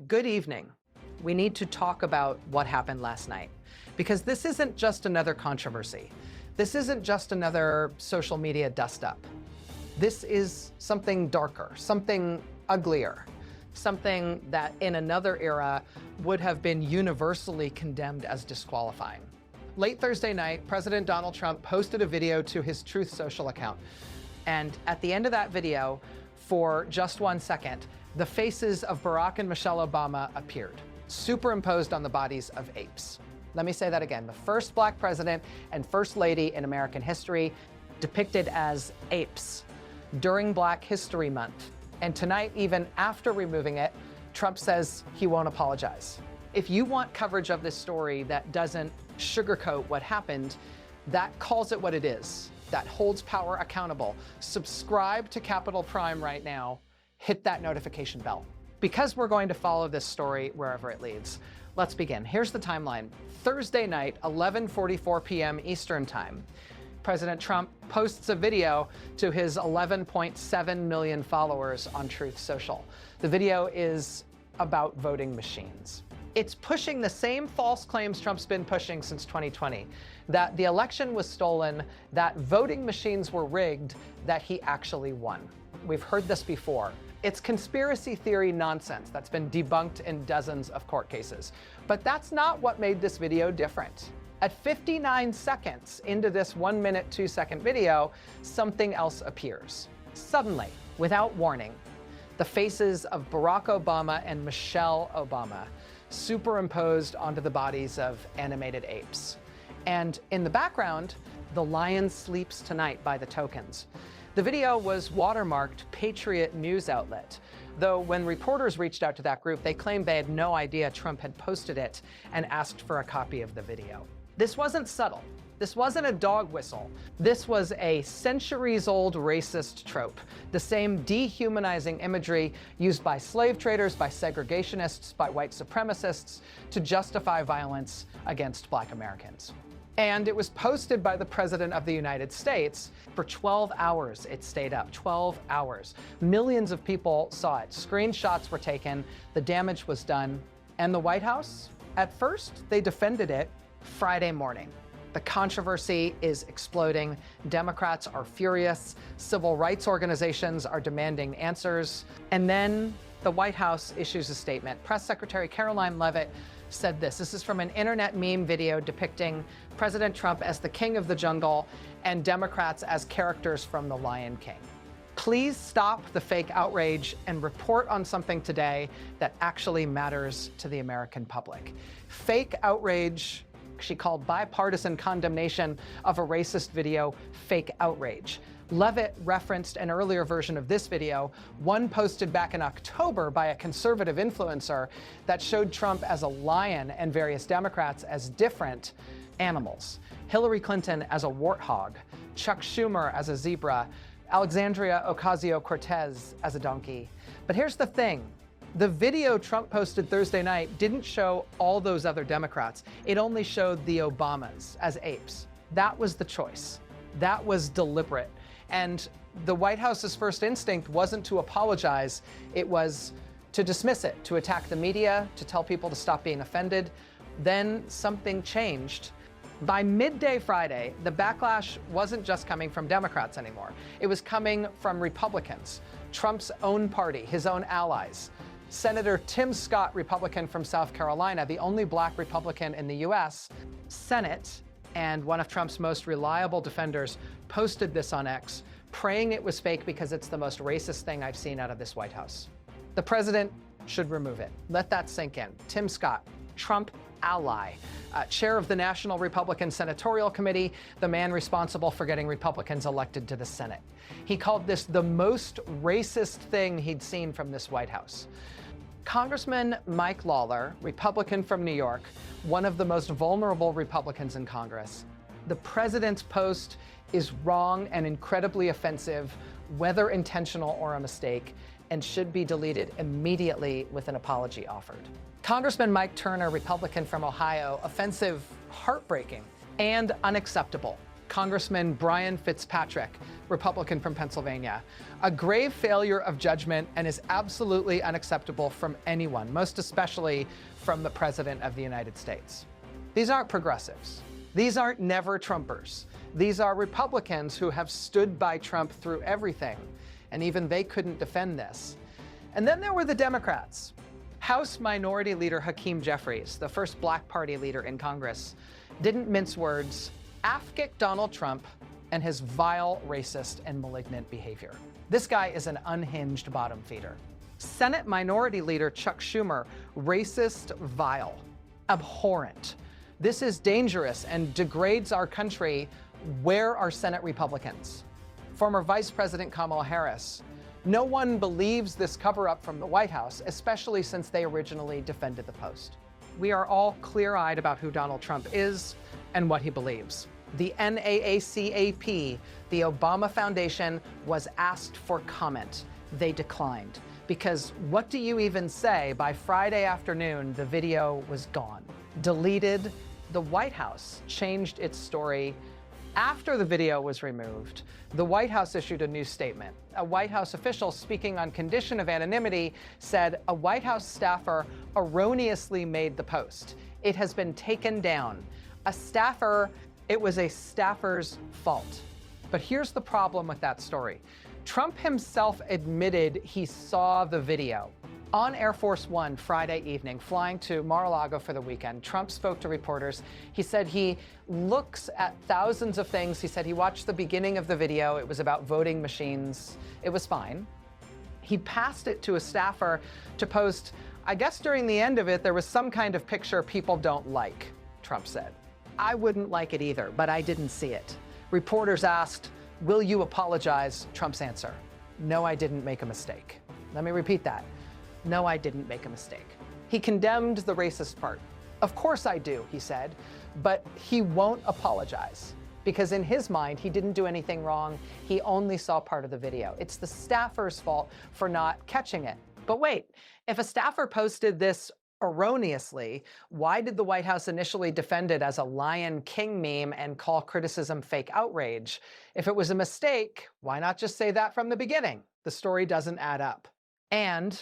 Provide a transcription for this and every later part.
Good evening. We need to talk about what happened last night, because this isn't just another controversy. This isn't just another social media dust-up. This is something darker, something uglier, something that in another era would have been universally condemned as disqualifying. Late Thursday night, President Donald Trump posted a video to his Truth Social account. And at the end of that video, for just 1 second, the faces of Barack and Michelle Obama appeared, superimposed on the bodies of apes. Let me say that again. The first black president and first lady in American history depicted as apes during Black History Month. And tonight, even after removing it, Trump says he won't apologize. If you want coverage of this story that doesn't sugarcoat what happened, that calls it what it is, that holds power accountable, subscribe to Capital Prime right now, hit that notification bell. Because we're going to follow this story wherever it leads, let's begin. Here's the timeline. Thursday night, 11:44 p.m. Eastern Time. President Trump posts a video to his 11.7 million followers on Truth Social. The video is about voting machines. It's pushing the same false claims Trump's been pushing since 2020, that the election was stolen, that voting machines were rigged, that he actually won. We've heard this before. It's conspiracy theory nonsense that's been debunked in dozens of court cases. But that's not what made this video different. At 59 seconds into this 1 minute, 2 second video, something else appears. Suddenly, without warning, the faces of Barack Obama and Michelle Obama superimposed onto the bodies of animated apes. And in the background, "The Lion Sleeps Tonight" by the Tokens. The video was watermarked Patriot News Outlet, though when reporters reached out to that group, they claimed they had no idea Trump had posted it and asked for a copy of the video. This wasn't subtle. This wasn't a dog whistle. This was a centuries-old racist trope, the same dehumanizing imagery used by slave traders, by segregationists, by white supremacists to justify violence against Black Americans. And it was posted by the President of the United States. For 12 hours, it stayed up, 12 hours. Millions of people saw it. Screenshots were taken, the damage was done. And the White House? At first, they defended it Friday morning. The controversy is exploding. Democrats are furious. Civil rights organizations are demanding answers. And then the White House issues a statement. Press Secretary Caroline Leavitt said this. This is from an internet meme video depicting President Trump as the king of the jungle and Democrats as characters from The Lion King. Please stop the fake outrage and report on something today that actually matters to the American public. Fake outrage. She called bipartisan condemnation of a racist video fake outrage. Leavitt referenced an earlier version of this video, one posted back in October by a conservative influencer that showed Trump as a lion and various Democrats as different animals. Hillary Clinton as a warthog, Chuck Schumer as a zebra, Alexandria Ocasio-Cortez as a donkey. But here's the thing. The video Trump posted Thursday night didn't show all those other Democrats. It only showed the Obamas as apes. That was the choice. That was deliberate. And the White House's first instinct wasn't to apologize. It was to dismiss it, to attack the media, to tell people to stop being offended. Then something changed. By midday Friday, the backlash wasn't just coming from Democrats anymore. It was coming from Republicans, Trump's own party, his own allies. Senator Tim Scott, Republican from South Carolina, the only Black Republican in the U.S. Senate, and one of Trump's most reliable defenders, posted this on X, praying it was fake because it's the most racist thing I've seen out of this White House. The president should remove it. Let that sink in. Tim Scott, Trump ally, chair of the National Republican Senatorial Committee, the man responsible for getting Republicans elected to the Senate. He called this the most racist thing he'd seen from this White House. Congressman Mike Lawler, Republican from New York, one of the most vulnerable Republicans in Congress. The president's post is wrong and incredibly offensive, whether intentional or a mistake, and should be deleted immediately with an apology offered. Congressman Mike Turner, Republican from Ohio, offensive, heartbreaking, and unacceptable. Congressman Brian Fitzpatrick, Republican from Pennsylvania. A grave failure of judgment and is absolutely unacceptable from anyone, most especially from the President of the United States. These aren't progressives. These aren't never-Trumpers. These are Republicans who have stood by Trump through everything, and even they couldn't defend this. And then there were the Democrats. House Minority Leader Hakeem Jeffries, the first Black Party leader in Congress, didn't mince words, AFGIC Donald Trump and his vile, racist, and malignant behavior. This guy is an unhinged bottom feeder. Senate Minority Leader Chuck Schumer, racist, vile, abhorrent. This is dangerous and degrades our country. Where are Senate Republicans? Former Vice President Kamala Harris. No one believes this cover-up from the White House, especially since they originally defended the post. We are all clear-eyed about who Donald Trump is and what he believes. The NAACP, the Obama Foundation, was asked for comment. They declined. Because what do you even say? By Friday afternoon, the video was gone. Deleted. The White House changed its story after the video was removed. The White House issued a new statement. A White House official speaking on condition of anonymity said a White House staffer erroneously made the post. It has been taken down. It was a staffer's fault. But here's the problem with that story. Trump himself admitted he saw the video. On Air Force One Friday evening, flying to Mar-a-Lago for the weekend, Trump spoke to reporters. He said he looks at thousands of things. He said he watched the beginning of the video. It was about voting machines. It was fine. He passed it to a staffer to post. I guess during the end of it, there was some kind of picture people don't like, Trump said. I wouldn't like it either, but I didn't see it. Reporters asked, "Will you apologize?" Trump's answer, "No, I didn't make a mistake." Let me repeat that. No, I didn't make a mistake. He condemned the racist part. Of course I do, he said, but he won't apologize because in his mind, he didn't do anything wrong. He only saw part of the video. It's the staffer's fault for not catching it. But wait, if a staffer posted this erroneously, why did the White House initially defend it as a Lion King meme and call criticism fake outrage? If it was a mistake, why not just say that from the beginning? The story doesn't add up. And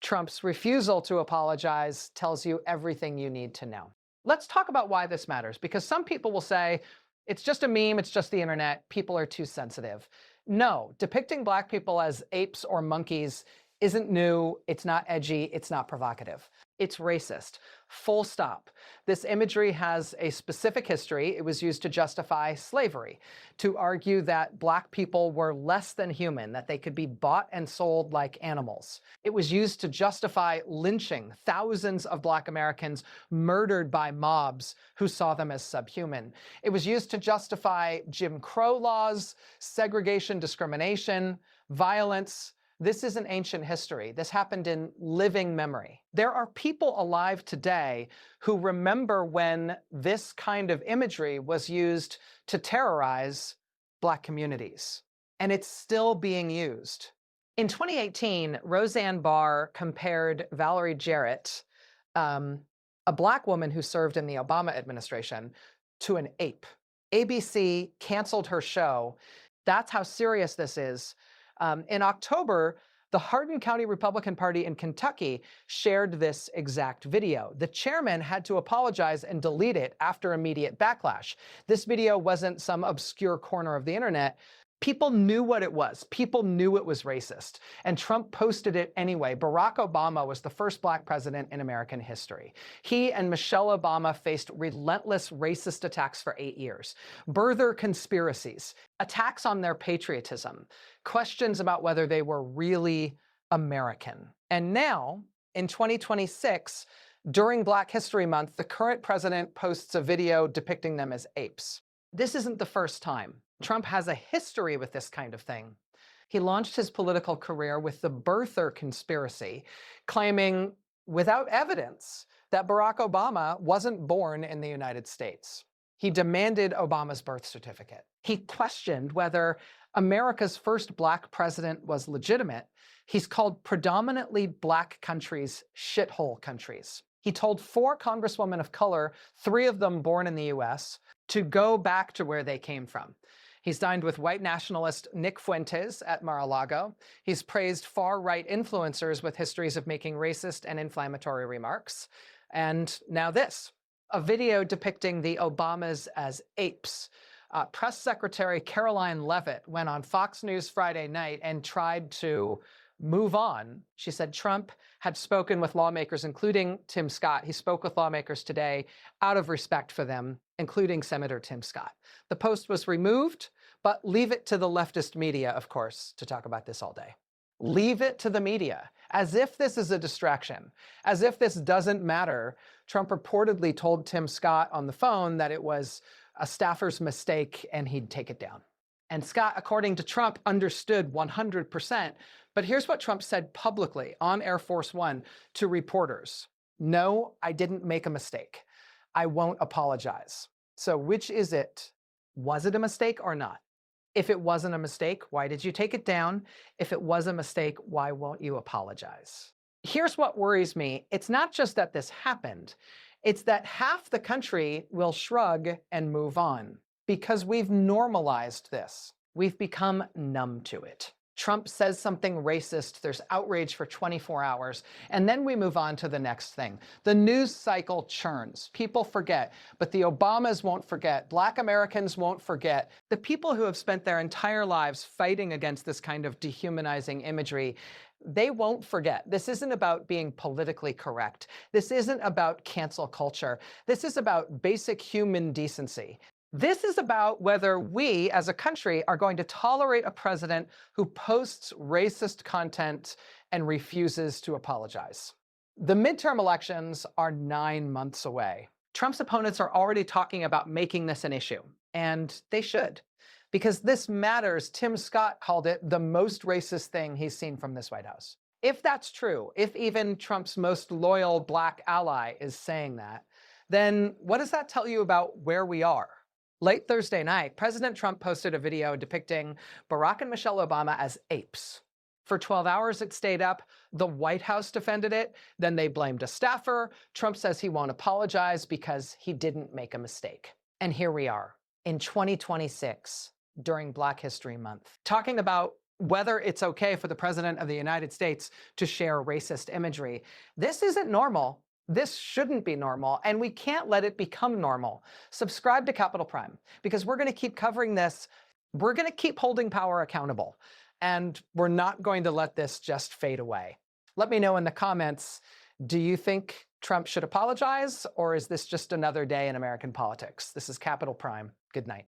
Trump's refusal to apologize tells you everything you need to know. Let's talk about why this matters, because some people will say, it's just a meme, it's just the internet, people are too sensitive. No, depicting Black people as apes or monkeys isn't new, it's not edgy, it's not provocative. It's racist. Full stop. This imagery has a specific history. It was used to justify slavery, to argue that Black people were less than human, that they could be bought and sold like animals. It was used to justify lynching thousands of Black Americans murdered by mobs who saw them as subhuman. It was used to justify Jim Crow laws, segregation, discrimination, violence. This isn't ancient history. This happened in living memory. There are people alive today who remember when this kind of imagery was used to terrorize Black communities. And it's still being used. In 2018, Roseanne Barr compared Valerie Jarrett, a Black woman who served in the Obama administration, to an ape. ABC canceled her show. That's how serious this is. In October, the Hardin County Republican Party in Kentucky shared this exact video. The chairman had to apologize and delete it after immediate backlash. This video wasn't some obscure corner of the internet. People knew what it was. People knew it was racist. And Trump posted it anyway. Barack Obama was the first Black president in American history. He and Michelle Obama faced relentless racist attacks for 8 years. Birther conspiracies, attacks on their patriotism, questions about whether they were really American. And now, in 2026, during Black History Month, the current president posts a video depicting them as apes. This isn't the first time. Trump has a history with this kind of thing. He launched his political career with the birther conspiracy, claiming without evidence that Barack Obama wasn't born in the United States. He demanded Obama's birth certificate. He questioned whether America's first Black president was legitimate. He's called predominantly Black countries shithole countries. He told 4 congresswomen of color, 3 of them born in the US, to go back to where they came from. He's dined with white nationalist Nick Fuentes at Mar-a-Lago. He's praised far-right influencers with histories of making racist and inflammatory remarks. And now this, a video depicting the Obamas as apes. Press Secretary Caroline Leavitt went on Fox News Friday night and tried to move on. She said Trump had spoken with lawmakers, including Tim Scott. He spoke with lawmakers today out of respect for them, including Senator Tim Scott. The post was removed, but leave it to the leftist media, of course, to talk about this all day. Leave it to the media, as if this is a distraction, as if this doesn't matter. Trump reportedly told Tim Scott on the phone that it was a staffer's mistake and he'd take it down. And Scott, according to Trump, understood 100%. But here's what Trump said publicly on Air Force One to reporters. No, I didn't make a mistake. I won't apologize. So which is it? Was it a mistake or not? If it wasn't a mistake, why did you take it down? If it was a mistake, why won't you apologize? Here's what worries me. It's not just that this happened. It's that half the country will shrug and move on because we've normalized this. We've become numb to it. Trump says something racist, there's outrage for 24 hours, and then we move on to the next thing. The news cycle churns. People forget, but the Obamas won't forget. Black Americans won't forget. The people who have spent their entire lives fighting against this kind of dehumanizing imagery, they won't forget. This isn't about being politically correct. This isn't about cancel culture. This is about basic human decency. This is about whether we, as a country, are going to tolerate a president who posts racist content and refuses to apologize. The midterm elections are 9 months away. Trump's opponents are already talking about making this an issue, and they should, because this matters. Tim Scott called it the most racist thing he's seen from this White House. If that's true, if even Trump's most loyal black ally is saying that, then what does that tell you about where we are? Late Thursday night, President Trump posted a video depicting Barack and Michelle Obama as apes. For 12 hours, it stayed up. The White House defended it. Then they blamed a staffer. Trump says he won't apologize because he didn't make a mistake. And here we are in 2026 during Black History Month, talking about whether it's okay for the President of the United States to share racist imagery. This isn't normal. This shouldn't be normal, and we can't let it become normal. Subscribe to Capital Prime, because we're going to keep covering this. We're going to keep holding power accountable, and we're not going to let this just fade away. Let me know in the comments, do you think Trump should apologize, or is this just another day in American politics? This is Capital Prime. Good night.